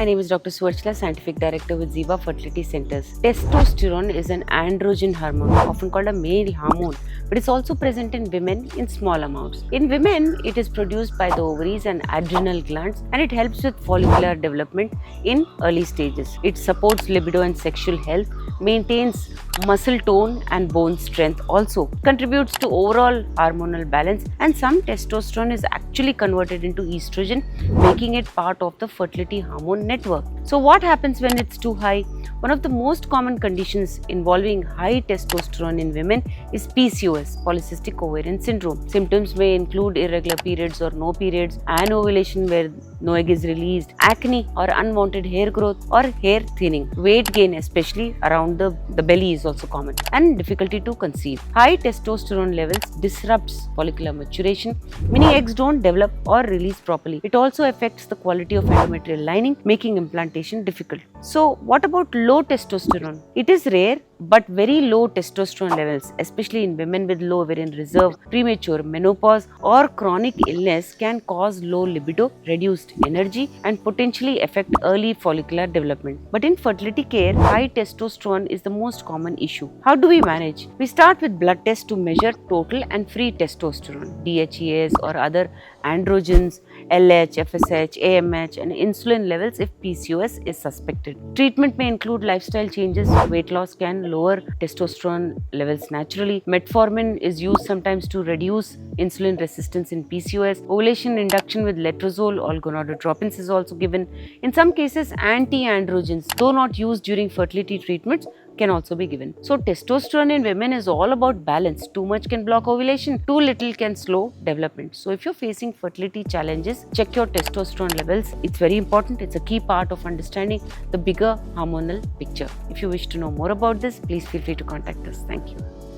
my name is Dr. Suvarchila, Scientific Director with Ziva Fertility Centers. Testosterone is an androgen hormone, often called a male hormone, but it's also present in women in small amounts. In women, it is produced by the ovaries and adrenal glands, and it helps with follicular development in early stages. It supports libido and sexual health, maintains muscle tone and bone strength, also contributes to overall hormonal balance, and some testosterone is actually converted into estrogen, making it part of the fertility hormone network. So what happens when it's too high? One of the most common conditions involving high testosterone in women is PCOS, polycystic ovarian syndrome. Symptoms may include irregular periods or no periods, anovulation where no egg is released, acne or unwanted hair growth or hair thinning, weight gain especially around the belly is also common, and difficulty to conceive. High testosterone levels disrupts follicular maturation. Many eggs don't develop or release properly. It also affects the quality of endometrial lining, making implantation difficult. So what about low testosterone? It is rare, but very low testosterone levels, especially in women with low ovarian reserve, premature menopause, or chronic illness, can cause low libido, reduced energy, and potentially affect early follicular development. But in fertility care, high testosterone is the most common issue. How do we manage? We start with blood tests to measure total and free testosterone, DHEAs or other androgens, LH, FSH, AMH, and insulin levels if PCOS is suspected. Treatment may include lifestyle changes. Weight loss can lower testosterone levels naturally. Metformin is used sometimes to reduce insulin resistance in PCOS. Ovulation induction with letrozole or gonadotropins is also given. In some cases, anti-androgens, though not used during fertility treatments, can also be given. So testosterone in women is all about balance. Too much can block ovulation, too little can slow development. So if you're facing fertility challenges, check your testosterone levels. It's very important. It's a key part of understanding the bigger hormonal picture. If you wish to know more about this, please feel free to contact us. Thank you.